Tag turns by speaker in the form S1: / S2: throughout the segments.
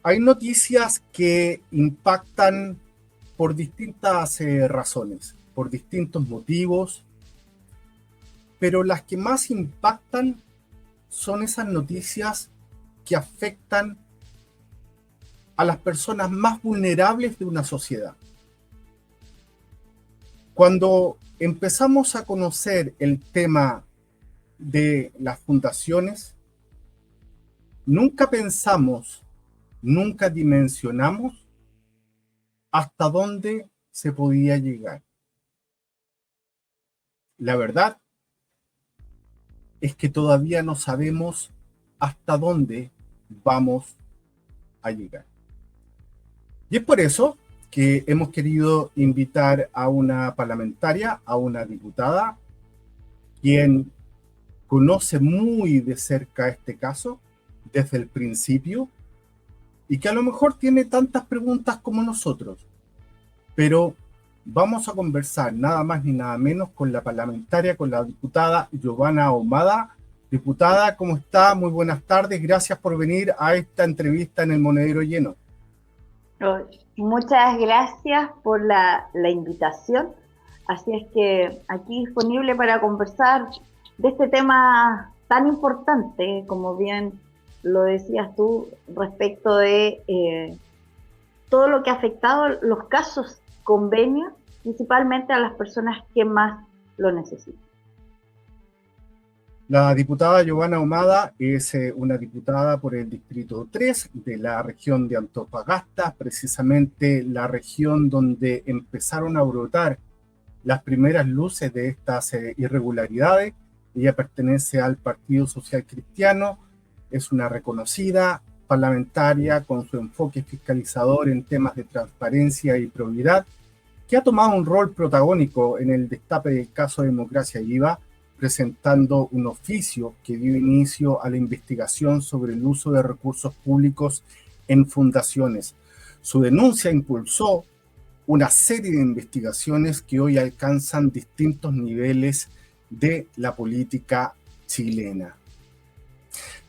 S1: Hay noticias que impactan por distintas razones, por distintos motivos, pero las que más impactan son esas noticias que afectan a las personas más vulnerables de una sociedad. Cuando empezamos a conocer el tema de las fundaciones, nunca pensamos, nunca dimensionamos hasta dónde se podía llegar. La verdad es que todavía no sabemos hasta dónde vamos a llegar. Y es por eso que hemos querido invitar a una parlamentaria, a una diputada, quien conoce muy de cerca este caso desde el principio y que a lo mejor tiene tantas preguntas como nosotros, pero vamos a conversar nada más ni nada menos con la parlamentaria, con la diputada Giovanna Ahumada. Diputada, ¿cómo está? Muy buenas tardes, gracias por venir a esta entrevista en El Monedero Lleno.
S2: Muchas gracias por la invitación. Así es que aquí disponible para conversar de este tema tan importante, como bien lo decías tú, respecto de todo lo que ha afectado los casos convenios, principalmente a las personas que más lo necesitan.
S1: La diputada Giovanna Ahumada es una diputada por el Distrito 3 de la región de Antofagasta, precisamente la región donde empezaron a brotar las primeras luces de estas irregularidades. Ella pertenece al Partido Social Cristiano, es una reconocida parlamentaria con su enfoque fiscalizador en temas de transparencia y probidad, que ha tomado un rol protagónico en el destape del caso Democracia Viva, presentando un oficio que dio inicio a la investigación sobre el uso de recursos públicos en fundaciones. Su denuncia impulsó una serie de investigaciones que hoy alcanzan distintos niveles de la política chilena.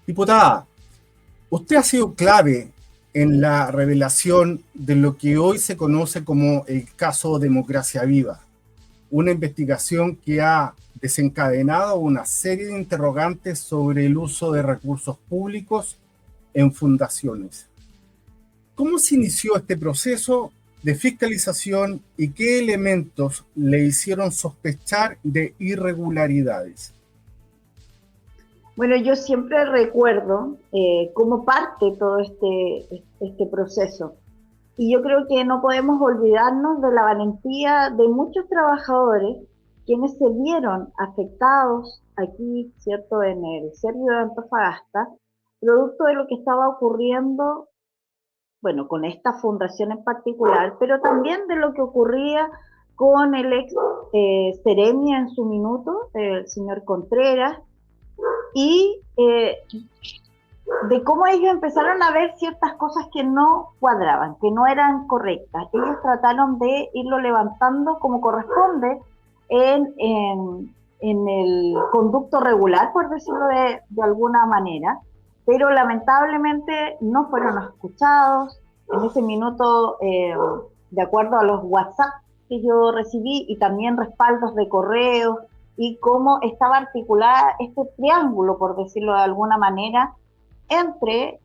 S1: Diputada, usted ha sido clave en la revelación de lo que hoy se conoce como el caso Democracia Viva, una investigación que ha desencadenado una serie de interrogantes sobre el uso de recursos públicos en fundaciones. ¿Cómo se inició este proceso de fiscalización y qué elementos le hicieron sospechar de irregularidades?
S2: Bueno, yo siempre recuerdo cómo parte todo este proceso. Y yo creo que no podemos olvidarnos de la valentía de muchos trabajadores quienes se vieron afectados aquí, ¿cierto?, en el Servio de Antofagasta, producto de lo que estaba ocurriendo, bueno, con esta fundación en particular, pero también de lo que ocurría con el ex Seremi en su minuto, el señor Contreras, y de cómo ellos empezaron a ver ciertas cosas que no cuadraban, que no eran correctas. Ellos trataron de irlo levantando como corresponde en el conducto regular, por decirlo de alguna manera, pero lamentablemente no fueron escuchados. En ese minuto, de acuerdo a los WhatsApp que yo recibí y también respaldos de correos y cómo estaba articulada este triángulo, por decirlo de alguna manera, entre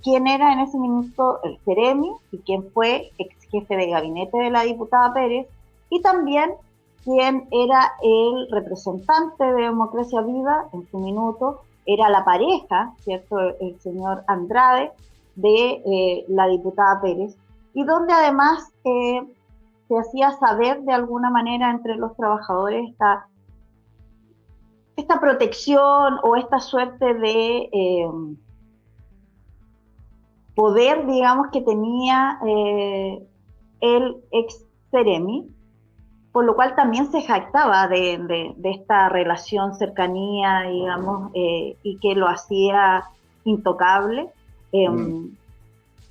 S2: quién era en ese minuto el Ceremi y quién fue ex jefe de gabinete de la diputada Pérez, y también quién era el representante de Democracia Viva en su minuto, era la pareja, ¿cierto?, el señor Andrade, de la diputada Pérez, y donde además se hacía saber de alguna manera entre los trabajadores esta protección o esta suerte de poder, digamos, que tenía el ex Ceremi, por lo cual también se jactaba de esta relación, cercanía, digamos, y que lo hacía intocable.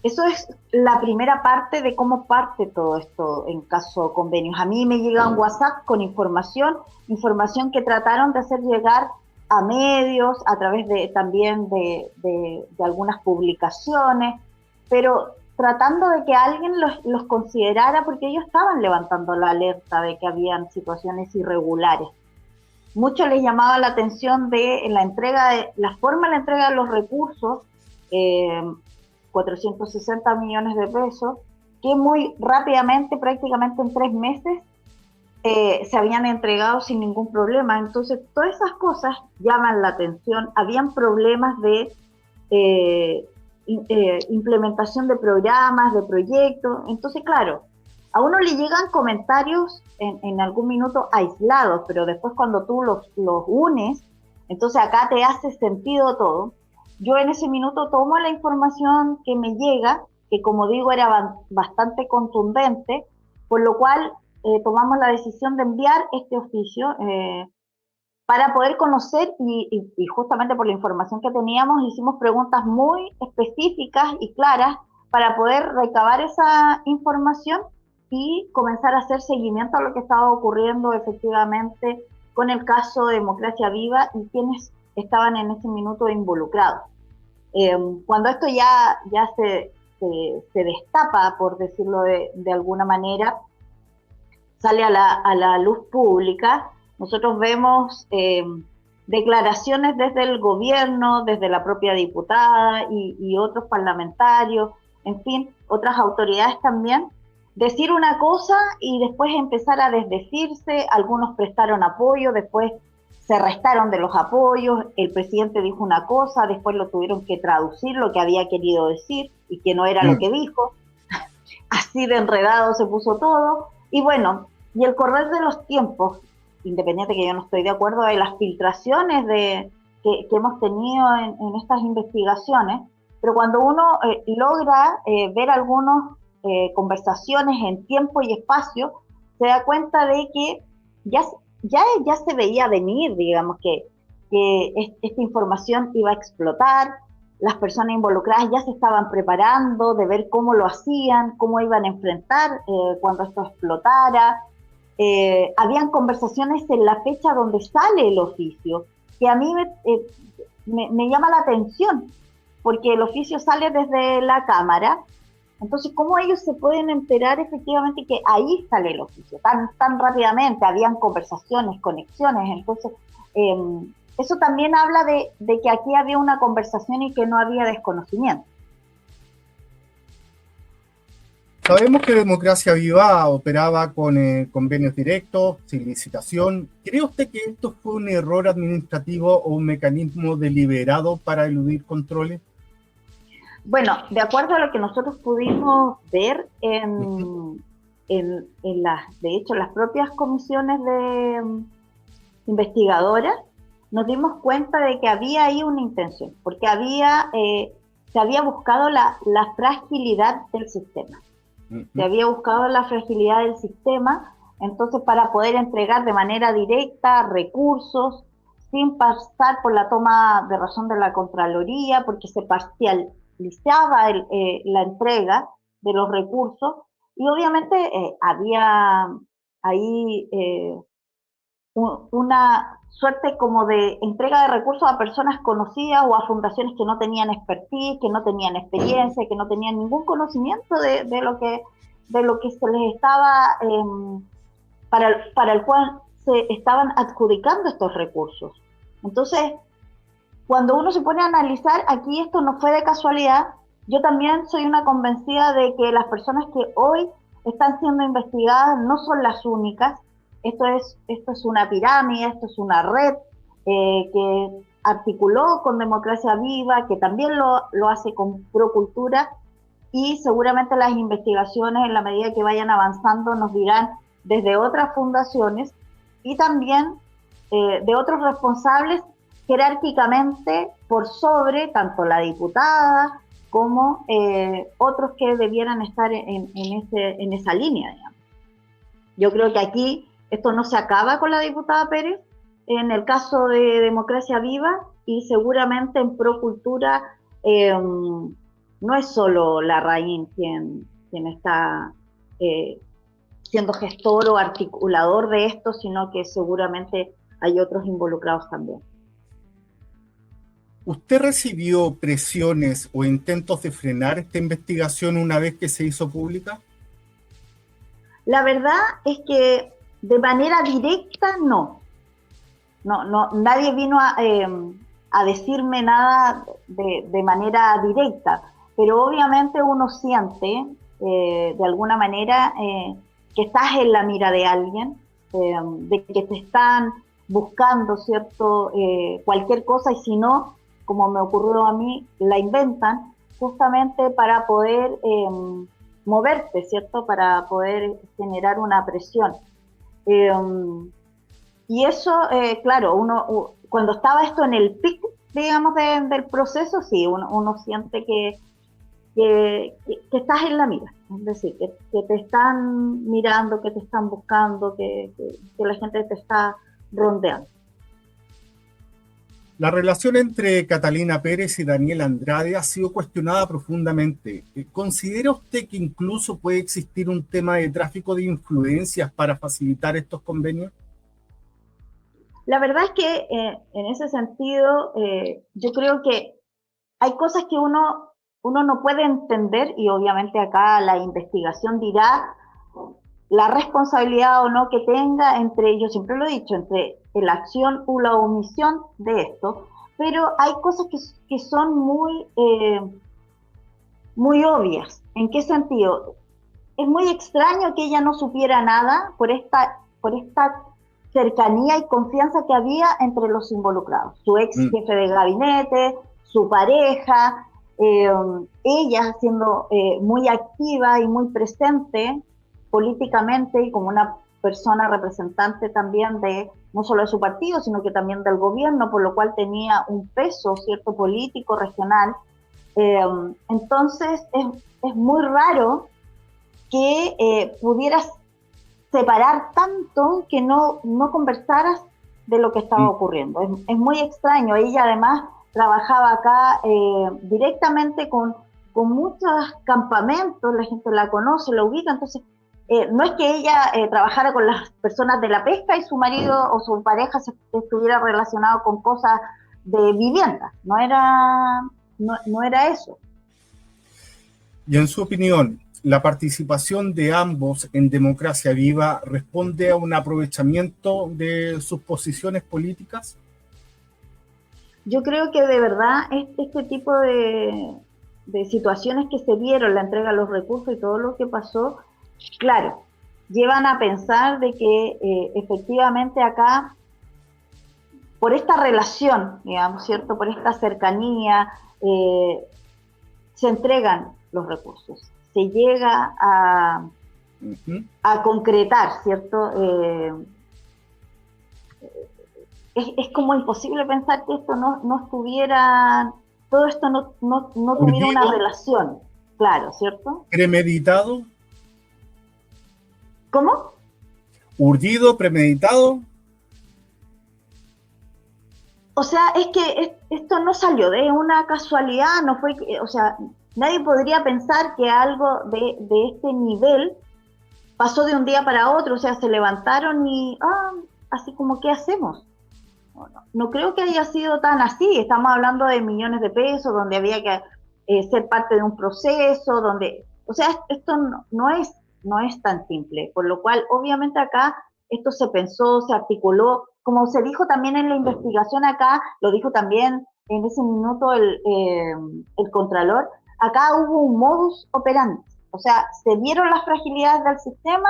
S2: Eso es la primera parte de cómo parte todo esto en caso de convenios. A mí me llega un WhatsApp con información que trataron de hacer llegar a medios, a través de también de algunas publicaciones, pero tratando de que alguien los considerara, porque ellos estaban levantando la alerta de que habían situaciones irregulares. Mucho les llamaba la atención de la forma de la entrega de los recursos, 460 millones de pesos, que muy rápidamente, prácticamente en 3 meses, se habían entregado sin ningún problema. Entonces, todas esas cosas llaman la atención. Habían problemas de implementación de programas, de proyectos. Entonces, claro, a uno le llegan comentarios en algún minuto aislados, pero después cuando tú los unes, entonces acá te hace sentido todo. Yo en ese minuto tomo la información que me llega, que como digo era bastante contundente, por lo cual tomamos la decisión de enviar este oficio para poder conocer y justamente por la información que teníamos hicimos preguntas muy específicas y claras para poder recabar esa información y comenzar a hacer seguimiento a lo que estaba ocurriendo efectivamente con el caso de Democracia Viva y quienes estaban en ese minuto involucrados. Cuando esto ya se destapa, por decirlo de alguna manera, sale a la luz pública, nosotros vemos declaraciones desde el gobierno, desde la propia diputada y otros parlamentarios, en fin, otras autoridades también, decir una cosa y después empezar a desdecirse, algunos prestaron apoyo, después se restaron de los apoyos, el presidente dijo una cosa, después lo tuvieron que traducir lo que había querido decir y que no era lo que dijo, así de enredado se puso todo, y bueno, y el correr de los tiempos, independiente que yo no estoy de acuerdo de las filtraciones que hemos tenido en estas investigaciones, pero cuando uno logra ver algunas conversaciones en tiempo y espacio, se da cuenta de que ya se veía venir, digamos, que esta información iba a explotar, las personas involucradas ya se estaban preparando de ver cómo lo hacían, cómo iban a enfrentar cuando esto explotara. Habían conversaciones en la fecha donde sale el oficio, que a mí me llama la atención, porque el oficio sale desde la Cámara, entonces cómo ellos se pueden enterar efectivamente que ahí sale el oficio, tan rápidamente, habían conversaciones, conexiones, entonces eso también habla de que aquí había una conversación y que no había desconocimiento.
S1: Sabemos que Democracia Viva operaba con convenios directos, sin licitación. ¿Cree usted que esto fue un error administrativo o un mecanismo deliberado para eludir controles?
S2: Bueno, de acuerdo a lo que nosotros pudimos ver de hecho, las propias comisiones de investigadoras, nos dimos cuenta de que había ahí una intención, porque se había buscado la fragilidad del sistema. Se había buscado la fragilidad del sistema, entonces para poder entregar de manera directa recursos, sin pasar por la toma de razón de la Contraloría, porque se parcializaba la entrega de los recursos, y obviamente había ahí una suerte como de entrega de recursos a personas conocidas o a fundaciones que no tenían expertise, que no tenían experiencia, que no tenían ningún conocimiento de lo que se les estaba, para el cual se estaban adjudicando estos recursos. Entonces, cuando uno se pone a analizar, aquí esto no fue de casualidad. Yo también soy una convencida de que las personas que hoy están siendo investigadas no son las únicas. Esto es una pirámide, esto es una red que articuló con Democracia Viva, que también lo hace con Procultura, y seguramente las investigaciones, en la medida que vayan avanzando, nos dirán desde otras fundaciones y también de otros responsables jerárquicamente por sobre tanto la diputada como otros que debieran estar en esa línea, digamos. Yo creo que aquí esto no se acaba con la diputada Pérez, en el caso de Democracia Viva, y seguramente en Procultura no es solo Larraín quien está siendo gestor o articulador de esto, sino que seguramente hay otros involucrados también.
S1: ¿Usted recibió presiones o intentos de frenar esta investigación una vez que se hizo pública?
S2: La verdad es que de manera directa no. Nadie vino a decirme nada de manera directa, pero obviamente uno siente de alguna manera que estás en la mira de alguien, de que te están buscando, ¿cierto? Cualquier cosa, y si no, como me ocurrió a mí, la inventan justamente para poder moverte, ¿cierto? Para poder generar una presión. Eh, y eso, claro, cuando estaba esto en el pic, digamos, del proceso, sí, uno siente que estás en la mira, es decir, que te están mirando, que te están buscando, que la gente te está rondeando.
S1: La relación entre Catalina Pérez y Daniel Andrade ha sido cuestionada profundamente. ¿Considera usted que incluso puede existir un tema de tráfico de influencias para facilitar estos convenios?
S2: La verdad es que en ese sentido, yo creo que hay cosas que uno no puede entender, y obviamente acá la investigación dirá la responsabilidad o no que tenga entre, yo siempre lo he dicho, entre la acción o la omisión de esto, pero hay cosas que son muy obvias. ¿En qué sentido? Es muy extraño que ella no supiera nada por esta cercanía y confianza que había entre los involucrados. Su ex
S1: Mm.
S2: jefe de gabinete, su pareja, eh, ella siendo muy activa y muy presente políticamente y como una persona representante también de no solo de su partido, sino que también del gobierno, por lo cual tenía un peso, cierto, político, regional. Eh, entonces es muy raro que pudieras separar tanto que no conversaras de lo que estaba
S1: Mm.
S2: ocurriendo. Es muy extraño. Ella además trabajaba acá directamente con muchos campamentos, la gente la conoce, la ubica, entonces no es que ella trabajara con las personas de la pesca y su marido o su pareja estuviera relacionado con cosas de vivienda, no era eso.
S1: Y en su opinión, ¿la participación de ambos en Democracia Viva responde a un aprovechamiento de sus posiciones políticas?
S2: Yo creo que de verdad este tipo de situaciones que se dieron, la entrega de los recursos y todo lo que pasó, claro, llevan a pensar de que efectivamente acá, por esta relación, digamos, ¿cierto? Por esta cercanía, eh, se entregan los recursos, se llega
S1: Ujú.
S2: a concretar, ¿cierto? Es como imposible pensar que esto no estuviera, todo esto no tuviera una
S1: Urdido,
S2: relación, claro, ¿cierto?
S1: premeditado,
S2: ¿Cómo?
S1: urdido, premeditado.
S2: O sea, es que esto no salió de una casualidad, no fue, o sea, nadie podría pensar que algo de este nivel pasó de un día para otro, o sea, se levantaron y, así como, ¿qué hacemos? No creo que haya sido tan así. Estamos hablando de millones de pesos, donde había que ser parte de un proceso, donde, o sea, esto no es tan simple. Por lo cual, obviamente acá esto se pensó, se articuló, como se dijo también en la investigación acá, lo dijo también en ese minuto el Contralor, acá hubo un modus operandi. O sea, se vieron las fragilidades del sistema,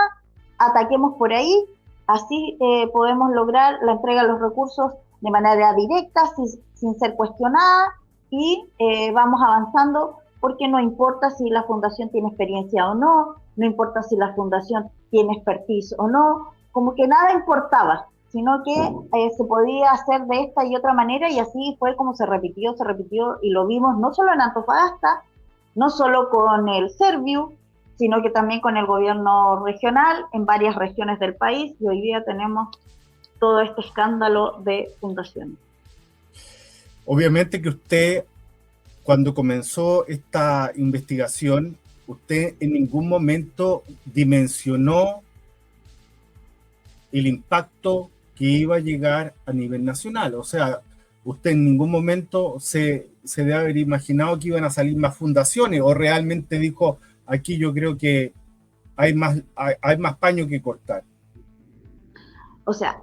S2: ataquemos por ahí, así podemos lograr la entrega de los recursos de manera directa, sin ser cuestionada, y vamos avanzando porque no importa si la fundación tiene experiencia o no importa si la fundación tiene expertise o no, como que nada importaba, sino que se podía hacer de esta y otra manera, y así fue como se repitió y lo vimos no solo en Antofagasta, no solo con el Serviu, sino que también con el gobierno regional en varias regiones del país, y hoy día tenemos todo este escándalo de fundaciones.
S1: Obviamente que usted, cuando comenzó esta investigación, usted en ningún momento dimensionó el impacto que iba a llegar a nivel nacional. O sea, usted en ningún momento se debe haber imaginado que iban a salir más fundaciones, o realmente dijo, aquí yo creo que hay más paño que cortar.
S2: O sea,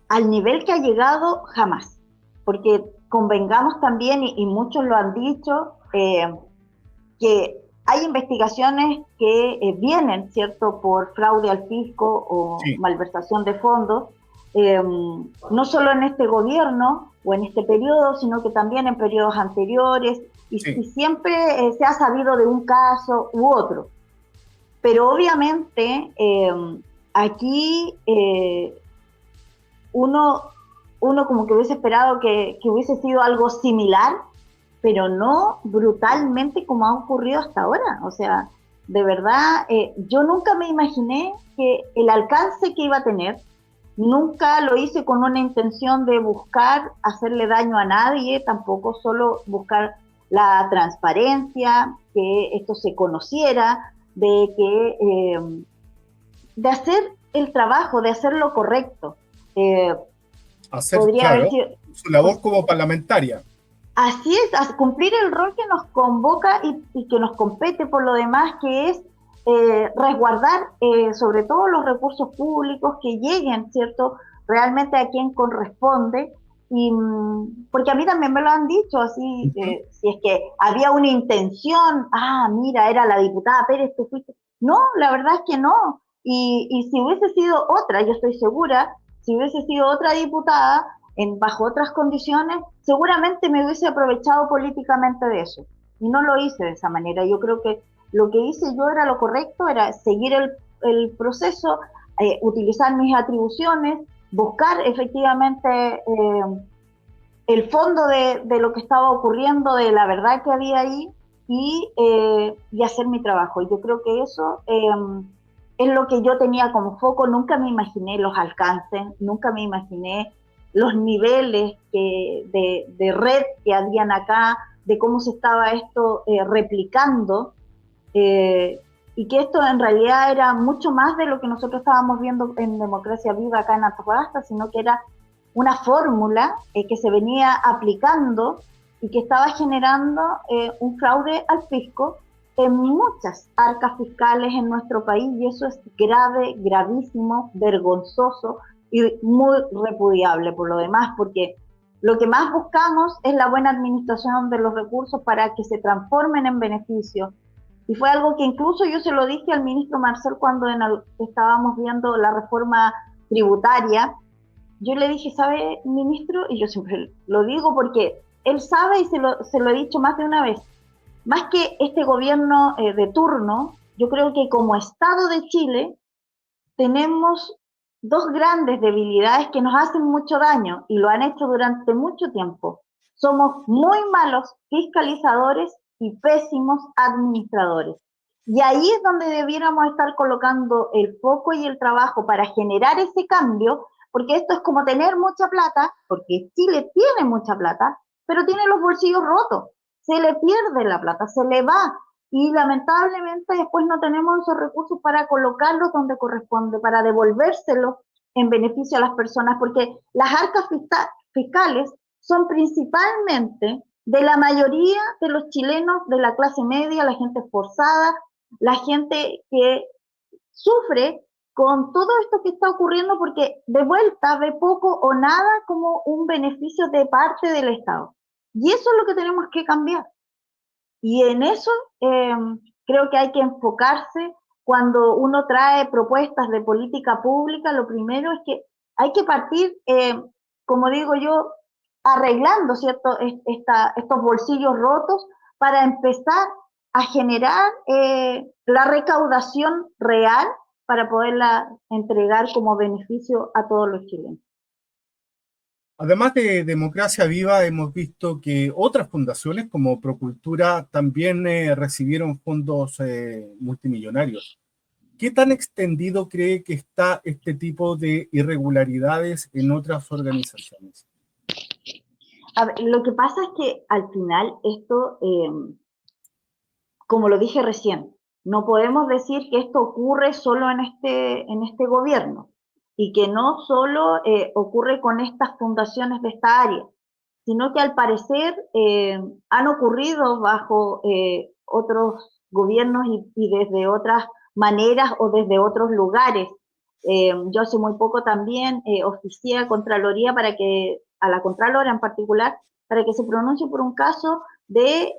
S2: al nivel que ha llegado, jamás. Porque convengamos también, y muchos lo han dicho, que hay investigaciones que vienen, ¿cierto?, por fraude al fisco o
S1: Sí,
S2: malversación de fondos, no solo en este gobierno o en este periodo, sino que también en periodos anteriores, y
S1: sí,
S2: siempre se ha sabido de un caso u otro. Pero obviamente aquí uno, uno como que hubiese esperado que hubiese sido algo similar, pero no brutalmente como ha ocurrido hasta ahora. O sea, de verdad, yo nunca me imaginé que el alcance que iba a tener, nunca lo hice con una intención de buscar hacerle daño a nadie, tampoco solo buscar la transparencia, que esto se conociera, de hacer el trabajo, de hacer lo correcto. Eh,
S1: hacer,
S2: Podría haber
S1: claro,
S2: sido,
S1: su labor como parlamentaria.
S2: así es, cumplir el rol que nos convoca y que nos compete por lo demás, que es resguardar sobre todo los recursos públicos que lleguen, ¿cierto? Realmente a quien corresponde. Y porque a mí también me lo han dicho así,
S1: Ujú.
S2: si es que había una intención, mira, era la diputada Pérez, tú fuiste. No, la verdad es que no. Y si hubiese sido otra, yo estoy segura, si hubiese sido otra diputada, bajo otras condiciones, seguramente me hubiese aprovechado políticamente de eso. Y no lo hice de esa manera. Yo creo que lo que hice yo era lo correcto, era seguir el proceso, utilizar mis atribuciones, buscar efectivamente el fondo de lo que estaba ocurriendo, de la verdad que había ahí, y hacer mi trabajo. Y yo creo que eso es lo que yo tenía como foco. Nunca me imaginé los alcances, nunca me imaginé los niveles de red que habían acá, de cómo se estaba esto replicando, eh, y que esto en realidad era mucho más de lo que nosotros estábamos viendo en Democracia Viva acá en Antofagasta, sino que era una fórmula que se venía aplicando y que estaba generando un fraude al fisco en muchas arcas fiscales en nuestro país, y eso es grave, gravísimo, vergonzoso y muy repudiable por lo demás, porque lo que más buscamos es la buena administración de los recursos para que se transformen en beneficios. Y fue algo que incluso yo se lo dije al ministro Marcel cuando estábamos viendo la reforma tributaria. Yo le dije, ¿sabe, ministro? Y yo siempre lo digo porque él sabe, y se lo he dicho más de una vez, más que este gobierno de turno, yo creo que como Estado de Chile tenemos dos grandes debilidades que nos hacen mucho daño y lo han hecho durante mucho tiempo. Somos muy malos fiscalizadores y pésimos administradores. Y ahí es donde debiéramos estar colocando el foco y el trabajo para generar ese cambio, porque esto es como tener mucha plata, porque Chile tiene mucha plata, pero tiene los bolsillos rotos. Se le pierde la plata, se le va, y lamentablemente después no tenemos esos recursos para colocarlos donde corresponde, para devolvérselos en beneficio a las personas, porque las arcas fiscales son principalmente de la mayoría de los chilenos de la clase media, la gente esforzada, la gente que sufre con todo esto que está ocurriendo, porque de vuelta ve poco o nada como un beneficio de parte del Estado. Y eso es lo que tenemos que cambiar. Y en eso eh, creo que hay que enfocarse cuando uno trae propuestas de política pública. Lo primero es que hay que partir, como digo yo, arreglando, ¿cierto?, estos bolsillos rotos para empezar a generar la recaudación real para poderla entregar como beneficio a todos los chilenos.
S1: Además de Democracia Viva, hemos visto que otras fundaciones como Procultura también recibieron fondos multimillonarios. ¿Qué tan extendido cree que está este tipo de irregularidades en otras organizaciones?
S2: A ver, lo que pasa es que al final esto como lo dije recién, no podemos decir que esto ocurre solo en este gobierno y que no solo ocurre con estas fundaciones de esta área. sino que al parecer han ocurrido bajo otros gobiernos y desde otras maneras o desde otros lugares. Yo hace muy poco también oficié a Contraloría a la Contralora en particular, para que se pronuncie por un caso de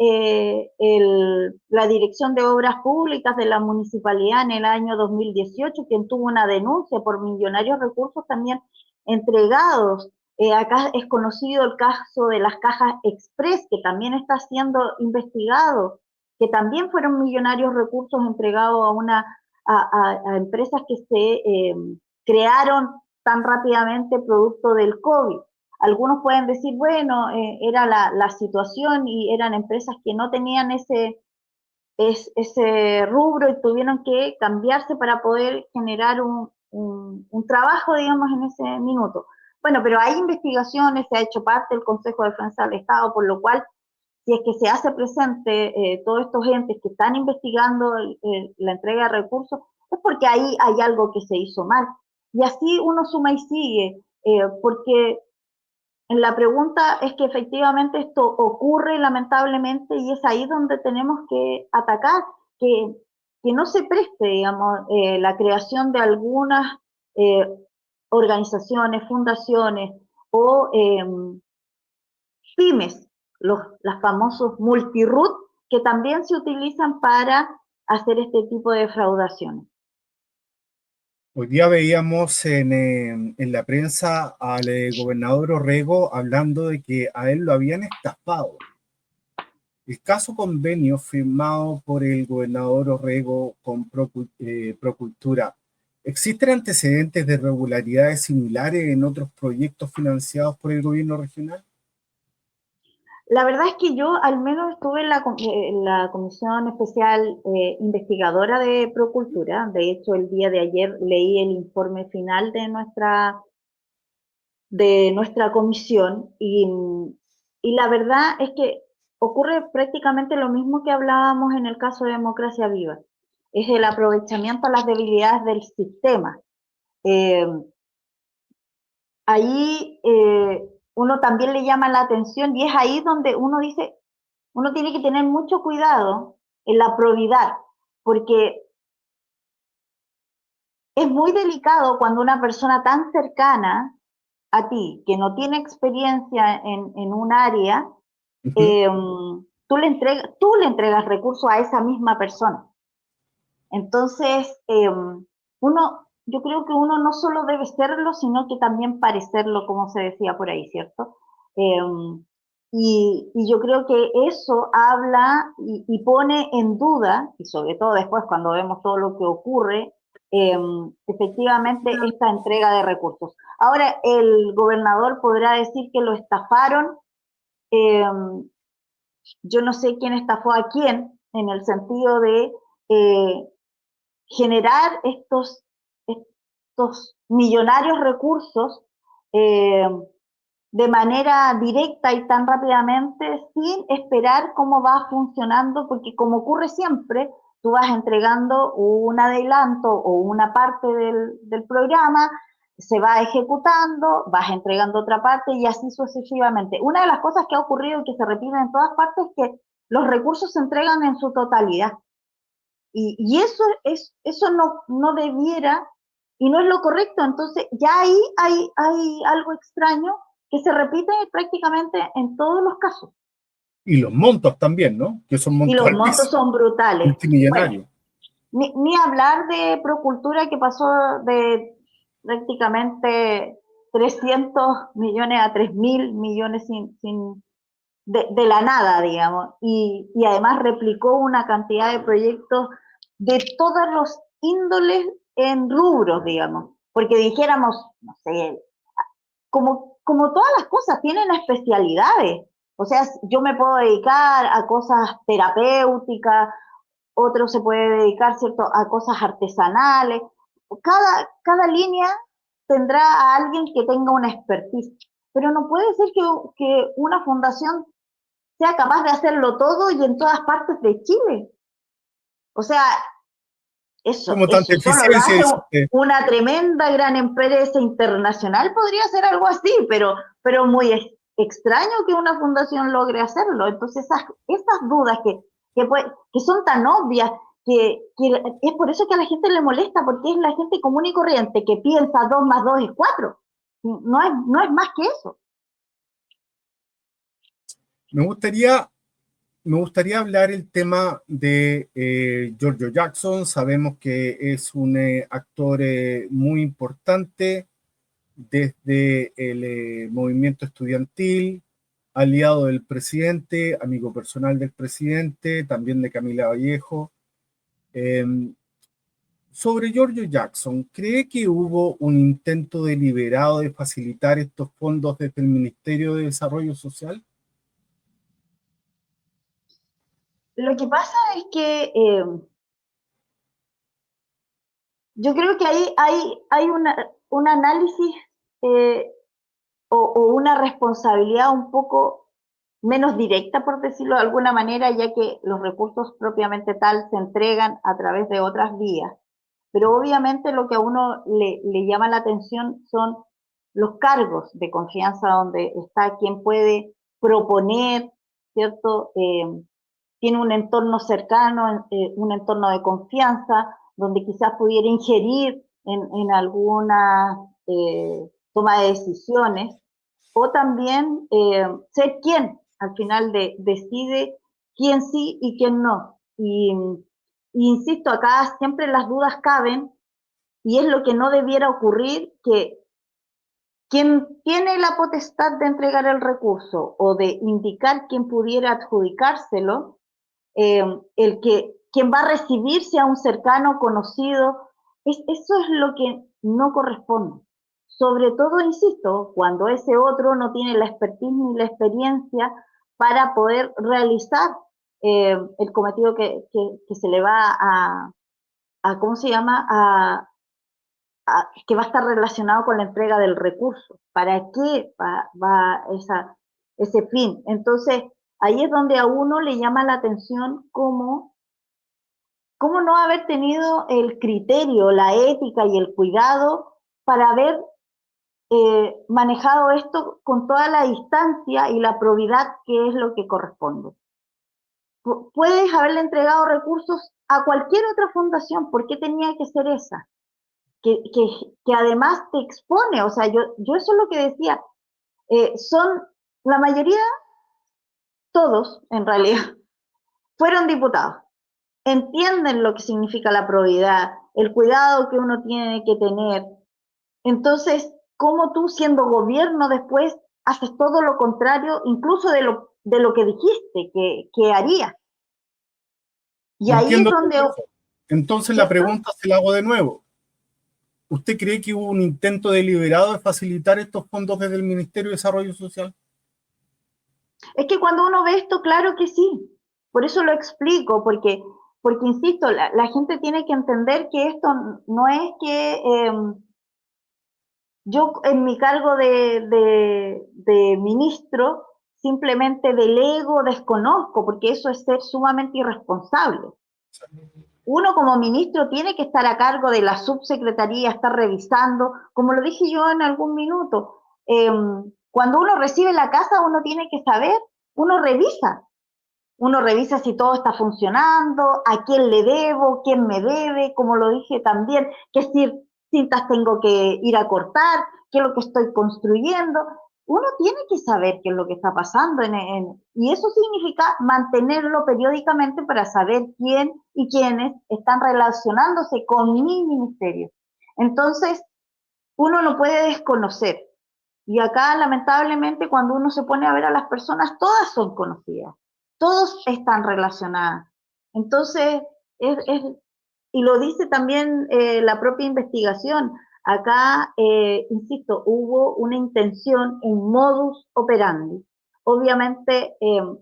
S2: la Dirección de Obras Públicas de la Municipalidad en el año 2018, quien tuvo una denuncia por millonarios recursos también entregados. Acá es conocido el caso de las cajas Express, que también está siendo investigado, que también fueron millonarios recursos entregados a empresas que se crearon tan rápidamente producto del COVID. Algunos pueden decir, bueno, era la situación y eran empresas que no tenían ese rubro y tuvieron que cambiarse para poder generar un trabajo, digamos, en ese minuto. Bueno, pero hay investigaciones, se ha hecho parte del Consejo de Defensa del Estado, por lo cual, si es que se hace presente todos estos entes que están investigando la entrega de recursos, es porque ahí hay algo que se hizo mal. Y así uno suma y sigue, porque la pregunta es que efectivamente esto ocurre lamentablemente y es ahí donde tenemos que atacar, que, que no se preste, digamos, la creación de algunas eh, organizaciones, fundaciones o pymes, los famosos multiroot, que también se utilizan para hacer este tipo de defraudaciones.
S1: Hoy día veíamos en la prensa al gobernador Orrego hablando de que a él lo habían estafado. El caso convenio firmado por el gobernador Orrego con Procultura, ¿existen antecedentes de irregularidades similares en otros proyectos financiados por el gobierno regional?
S2: La verdad es que yo al menos estuve en la Comisión Especial Investigadora de Procultura. De hecho, el día de ayer leí el informe final de nuestra comisión y la verdad es que ocurre prácticamente lo mismo que hablábamos en el caso de Democracia Viva. Es el aprovechamiento a las debilidades del sistema. Eh, ahí uno también le llama la atención y es ahí donde uno dice, uno tiene que tener mucho cuidado en la probidad, porque es muy delicado cuando una persona tan cercana a ti, que no tiene experiencia en un área,
S1: Uh -huh.
S2: eh, tú le entregas recursos a esa misma persona. Entonces, yo creo que uno no solo debe serlo, sino que también parecerlo, como se decía por ahí, ¿cierto? Y yo creo que eso habla y pone en duda, y sobre todo después cuando vemos todo lo que ocurre, efectivamente esta entrega de recursos. Ahora, el gobernador podrá decir que lo estafaron. eh, yo no sé quién estafó a quién, en el sentido de eh, generar estos millonarios recursos eh, de manera directa y tan rápidamente sin esperar cómo va funcionando, porque como ocurre siempre, tú vas entregando un adelanto o una parte del programa, se va ejecutando, vas entregando otra parte y así sucesivamente. Una de las cosas que ha ocurrido y que se repite en todas partes es que los recursos se entregan en su totalidad. Y eso no debiera y no es lo correcto. Entonces, ya ahí hay algo extraño que se repite prácticamente en todos los casos.
S1: Y los montos también, ¿no? Que son
S2: Y
S1: montos
S2: los montos
S1: altísimos,
S2: son brutales. Bueno,
S1: multimillonarios.
S2: ni hablar de Procultura, que pasó de prácticamente 300 millones a 3.000 millones de la nada, digamos, y además replicó una cantidad de proyectos de todos los índoles en rubros, digamos, porque dijéramos, no sé, como todas las cosas tienen especialidades, o sea, yo me puedo dedicar a cosas terapéuticas, otro se puede dedicar, ¿cierto?, a cosas artesanales, cada línea tendrá a alguien que tenga una expertise, pero no puede ser que una fundación sea capaz de hacerlo todo y en todas partes de Chile. O sea,
S1: Como tanta
S2: eso solo lo
S1: eficiencia,
S2: hace
S1: dice usted.
S2: una tremenda gran empresa internacional, podría ser algo así, pero muy extraño que una fundación logre hacerlo. Entonces, esas dudas que son tan obvias, que es por eso que a la gente le molesta, porque es la gente común y corriente que piensa 2 más 2 es 4. No es más que eso.
S1: Me gustaría, me gustaría hablar el tema de Giorgio Jackson. Sabemos que es un actor muy importante desde el movimiento estudiantil, aliado del presidente, amigo personal del presidente, también de Camila Vallejo. Eh, Sobre Giorgio Jackson, ¿cree que hubo un intento deliberado de facilitar estos fondos desde el Ministerio de Desarrollo Social?
S2: Lo que pasa es que yo creo que hay un análisis eh, o una responsabilidad un poco menos directa, por decirlo de alguna manera, ya que los recursos propiamente tal se entregan a través de otras vías. Pero obviamente lo que a uno le llama la atención son los cargos de confianza donde está quien puede proponer, ¿cierto? Tiene un entorno cercano, un entorno de confianza, donde quizás pudiera ingerir en alguna toma de decisiones, o también ser quien al final decide quién sí y quién no. Y insisto, acá siempre las dudas caben y es lo que no debiera ocurrir, que quien tiene la potestad de entregar el recurso o de indicar quién pudiera adjudicárselo, eh, quien va a recibir sea un cercano, conocido, eso es lo que no corresponde. Sobre todo, insisto, cuando ese otro no tiene la expertise ni la experiencia para poder realizar el cometido que se le va ¿cómo se llama? Que va a estar relacionado con la entrega del recurso. ¿Para qué va ese fin? Entonces, ahí es donde a uno le llama la atención cómo no haber tenido el criterio, la ética y el cuidado para haber manejado esto con toda la distancia y la probidad que es lo que corresponde. Puedes haberle entregado recursos a cualquier otra fundación, ¿por qué tenía que ser esa? Que además te expone, o sea, yo eso es lo que decía, son la mayoría, todos en realidad, fueron diputados, entienden lo que significa la probidad, el cuidado que uno tiene que tener. Entonces, ¿cómo tú siendo gobierno después haces todo lo contrario, incluso de lo que dijiste que harías? Y ahí es
S1: Entiendo todo
S2: donde,
S1: eso. Entonces la
S2: ¿cierto?
S1: pregunta se la hago de nuevo. ¿Usted cree que hubo un intento deliberado de facilitar estos fondos desde el Ministerio de Desarrollo Social?
S2: Es que cuando uno ve esto, claro que sí. Por eso lo explico, porque insisto, la gente tiene que entender que esto no es que yo en mi cargo de ministro simplemente delego, desconozco, porque eso es ser sumamente irresponsable. Uno como ministro tiene que estar a cargo de la subsecretaría, estar revisando, como lo dije yo en algún minuto, cuando uno recibe la casa uno tiene que saber, uno revisa, uno revisa si todo está funcionando, a quién le debo, quién me debe, como lo dije también, qué cintas tengo que ir a cortar, qué es lo que estoy construyendo. Uno tiene que saber qué es lo que está pasando y eso significa mantenerlo periódicamente para saber quién y quiénes están relacionándose con mi ministerio. Entonces, uno no puede desconocer. Y acá, lamentablemente, cuando uno se pone a ver a las personas, todas son conocidas, todos están relacionadas. Entonces, es y lo dice también la propia investigación. Acá, insisto, hubo una intención en modus operandi. Obviamente,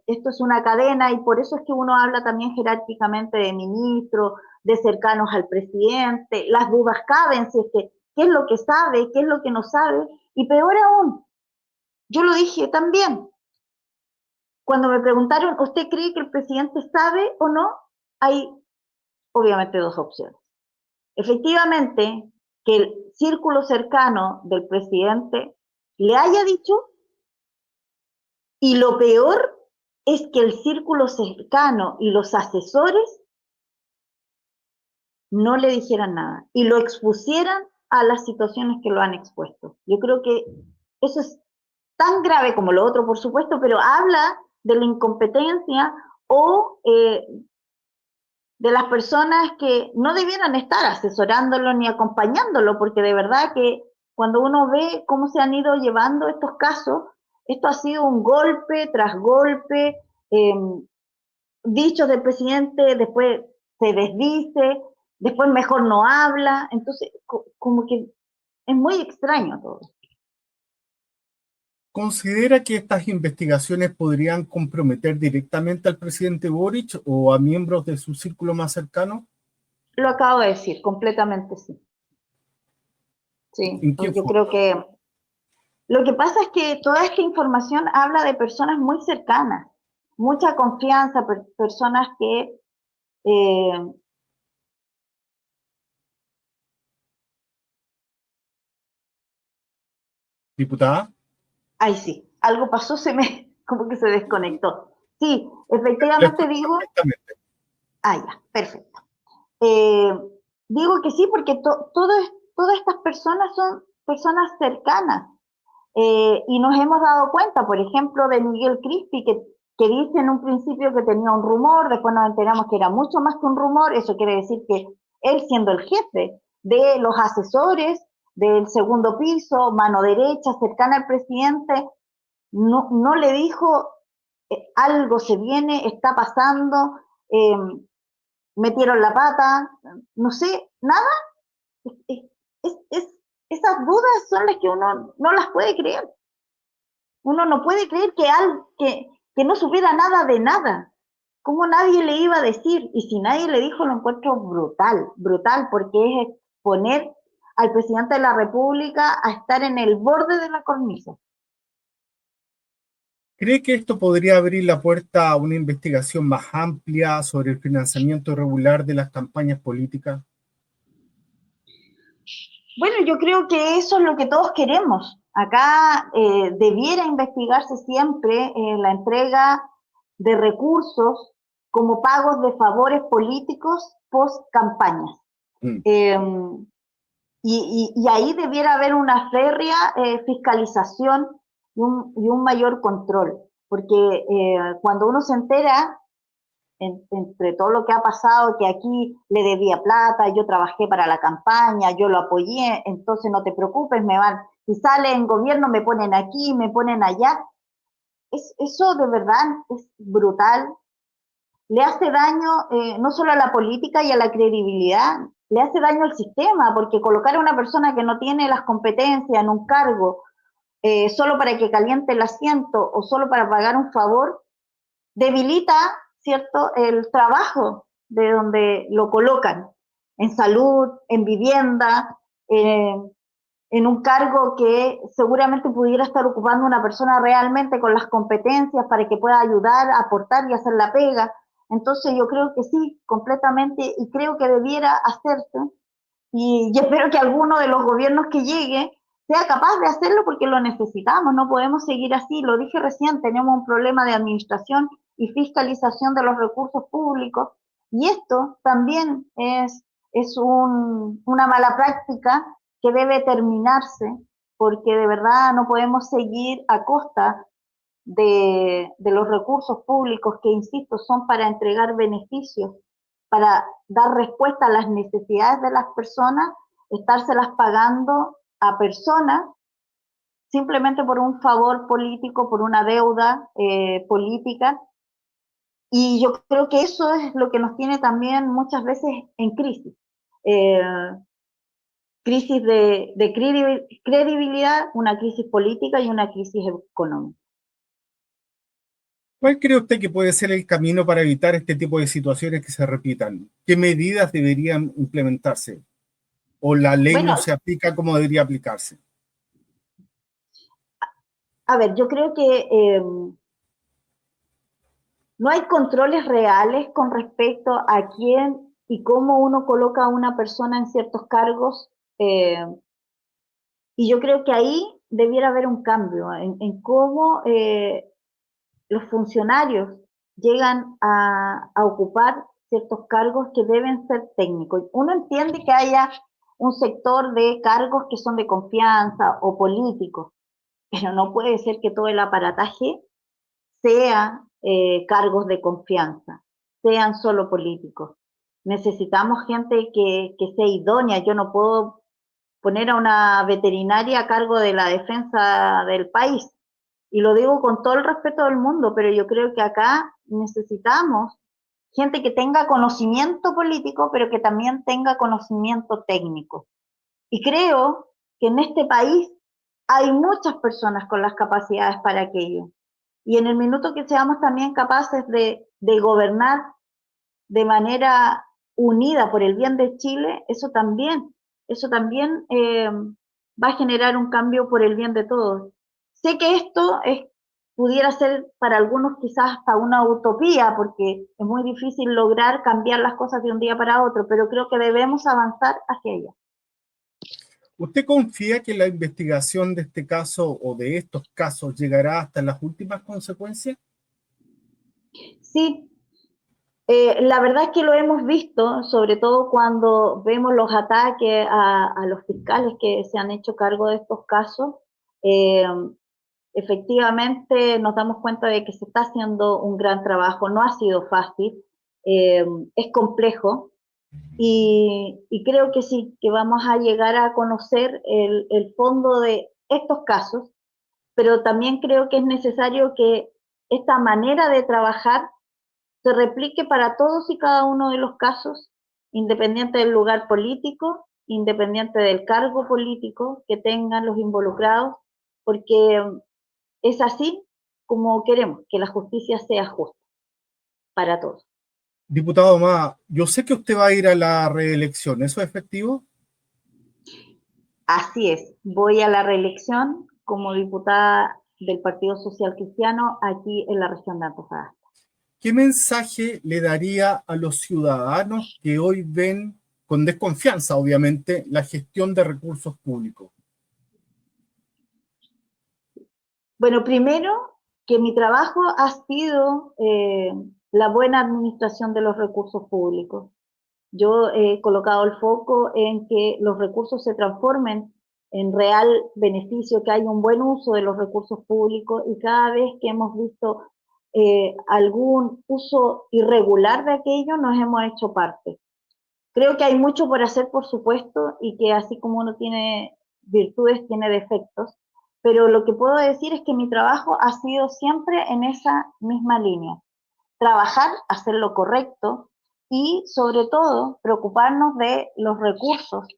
S2: esto es una cadena y por eso es que uno habla también jerárquicamente de ministros, de cercanos al presidente, las dudas caben si es que qué es lo que sabe, qué es lo que no sabe, y peor aún, yo lo dije también, cuando me preguntaron, ¿usted cree que el presidente sabe o no? Hay obviamente dos opciones. Efectivamente, que el círculo cercano del presidente le haya dicho Y lo peor es que el círculo cercano y los asesores no le dijeran nada y lo expusieran a las situaciones que lo han expuesto. Yo creo que eso es tan grave como lo otro, por supuesto, pero habla de la incompetencia o de las personas que no debieran estar asesorándolo ni acompañándolo, porque de verdad que cuando uno ve cómo se han ido llevando estos casos, esto ha sido un golpe tras golpe, eh, dichos del presidente, después se desdice, después mejor no habla, entonces como que es muy extraño todo.
S1: ¿Considera que estas investigaciones podrían comprometer directamente al presidente Boric o a miembros de su círculo más cercano?
S2: Lo acabo de decir, completamente sí. Sí,
S1: ¿En qué
S2: pues yo
S1: forma?
S2: creo que lo que pasa es que toda esta información habla de personas muy cercanas, mucha confianza, personas que, eh,
S1: Diputada,
S2: ay sí, algo pasó, como que se desconectó. Sí,
S1: le
S2: efectivamente
S1: escucho
S2: digo,
S1: perfectamente.
S2: ya, perfecto. Eh, digo que sí, porque todas estas personas son personas cercanas. Y nos hemos dado cuenta, por ejemplo, de Miguel Crispi, que dice en un principio que tenía un rumor, después nos enteramos que era mucho más que un rumor, eso quiere decir que él siendo el jefe de los asesores del segundo piso, mano derecha, cercana al presidente, no le dijo algo se viene, está pasando, eh, metieron la pata, no sé, nada. Es, esas dudas son las que uno no las puede creer. Uno no puede creer que no supiera nada de nada. ¿Cómo nadie le iba a decir? Y si nadie le dijo, lo encuentro brutal, brutal, porque es exponer al presidente de la República a estar en el borde de la cornisa.
S1: ¿Cree que esto podría abrir la puerta a una investigación más amplia sobre el financiamiento irregular de las campañas políticas?
S2: Bueno, yo creo que eso es lo que todos queremos. Acá debiera investigarse siempre la entrega de recursos como pagos de favores políticos post campañas.
S1: Mm.
S2: Eh, y ahí debiera haber una férrea fiscalización y un mayor control, porque cuando uno se entera, entre todo lo que ha pasado, que aquí le debía plata, yo trabajé para la campaña, yo lo apoyé, entonces no te preocupes, si sale en gobierno me ponen aquí, me ponen allá, eso de verdad es brutal, le hace daño no solo a la política y a la credibilidad, le hace daño al sistema, porque colocar a una persona que no tiene las competencias en un cargo solo para que caliente el asiento o solo para pagar un favor, debilita, ¿cierto?, el trabajo de donde lo colocan, en salud, en vivienda, eh, en un cargo que seguramente pudiera estar ocupando una persona realmente con las competencias para que pueda ayudar, aportar y hacer la pega. Entonces yo creo que sí, completamente, y creo que debiera hacerse, y espero que alguno de los gobiernos que llegue sea capaz de hacerlo porque lo necesitamos, no podemos seguir así, lo dije recién, tenemos un problema de administración y fiscalización de los recursos públicos, y esto también es una mala práctica que debe terminarse, porque de verdad no podemos seguir a costa de los recursos públicos que, insisto, son para entregar beneficios, para dar respuesta a las necesidades de las personas, estárselas pagando a personas simplemente por un favor político, por una deuda política. Y yo creo que eso es lo que nos tiene también muchas veces en crisis. Eh, crisis de credibilidad, una crisis política y una crisis económica.
S1: ¿Cuál cree usted que puede ser el camino para evitar este tipo de situaciones que se repitan? ¿Qué medidas deberían implementarse? ¿O la ley no
S2: Bueno,
S1: se aplica como debería aplicarse?
S2: a ver, yo creo que no hay controles reales con respecto a quién y cómo uno coloca a una persona en ciertos cargos. Y yo creo que ahí debiera haber un cambio en cómo los funcionarios llegan a ocupar ciertos cargos que deben ser técnicos. Uno entiende que haya un sector de cargos que son de confianza o políticos, pero no puede ser que todo el aparataje sea cargos de confianza, sean solo políticos. Necesitamos gente que sea idónea. Yo no puedo poner a una veterinaria a cargo de la defensa del país. Y lo digo con todo el respeto del mundo, pero yo creo que acá necesitamos gente que tenga conocimiento político, pero que también tenga conocimiento técnico. Y creo que en este país hay muchas personas con las capacidades para aquello. Y en el minuto que seamos también capaces de gobernar de manera unida por el bien de Chile, eso también va a generar un cambio por el bien de todos. Sé que esto pudiera ser para algunos quizás hasta una utopía, porque es muy difícil lograr cambiar las cosas de un día para otro, pero creo que debemos avanzar hacia ellas.
S1: ¿Usted confía que la investigación de este caso o de estos casos llegará hasta las últimas consecuencias?
S2: Sí, la verdad es que lo hemos visto, sobre todo cuando vemos los ataques a los fiscales que se han hecho cargo de estos casos. Eh, Efectivamente nos damos cuenta de que se está haciendo un gran trabajo, no ha sido fácil, es complejo y creo que sí, que vamos a llegar a conocer el fondo de estos casos, pero también creo que es necesario que esta manera de trabajar se replique para todos y cada uno de los casos, independiente del lugar político, independiente del cargo político que tengan los involucrados, porque es así como queremos que la justicia sea justa para todos.
S1: Diputado Ma, yo sé que usted va a ir a la reelección, ¿eso es efectivo?
S2: Así es, voy a la reelección como diputada del Partido Social Cristiano aquí en la región de Antofagasta.
S1: ¿Qué mensaje le daría a los ciudadanos que hoy ven con desconfianza, obviamente, la gestión de recursos públicos?
S2: Bueno, primero que mi trabajo ha sido la buena administración de los recursos públicos. Yo he colocado el foco en que los recursos se transformen en real beneficio, que haya un buen uso de los recursos públicos y cada vez que hemos visto algún uso irregular de aquello, nos hemos hecho parte. Creo que hay mucho por hacer, por supuesto, y que así como uno tiene virtudes, tiene defectos, pero lo que puedo decir es que mi trabajo ha sido siempre en esa misma línea. Trabajar, hacer lo correcto y, sobre todo, preocuparnos de los recursos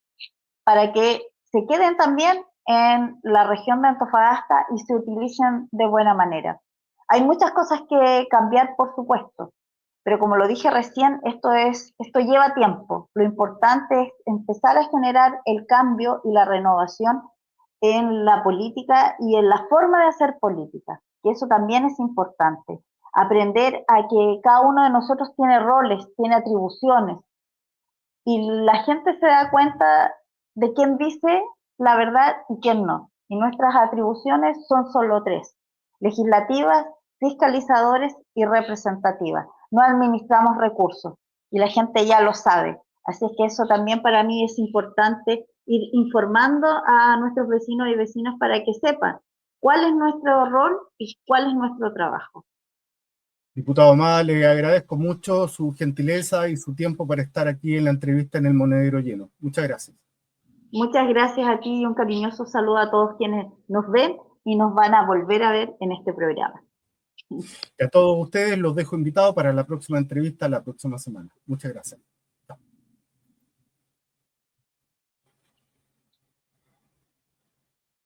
S2: para que se queden también en la región de Antofagasta y se utilicen de buena manera. Hay muchas cosas que cambiar, por supuesto, pero como lo dije recién, esto lleva tiempo. Lo importante es empezar a generar el cambio y la renovación en la política y en la forma de hacer política, que eso también es importante. Aprender a que cada uno de nosotros tiene roles, tiene atribuciones, y la gente se da cuenta de quién dice la verdad y quién no. Y nuestras atribuciones son solo tres: legislativas, fiscalizadores y representativas. No administramos recursos y la gente ya lo sabe. Así es que eso también para mí es importante, ir informando a nuestros vecinos y vecinas para que sepan cuál es nuestro rol y cuál es nuestro trabajo.
S1: Diputado Ma, le agradezco mucho su gentileza y su tiempo para estar aquí en la entrevista en el Monedero Lleno. Muchas gracias.
S2: Muchas gracias a ti y un cariñoso saludo a todos quienes nos ven y nos van a volver a ver en este programa.
S1: Y a todos ustedes los dejo invitados para la próxima entrevista la próxima semana. Muchas gracias.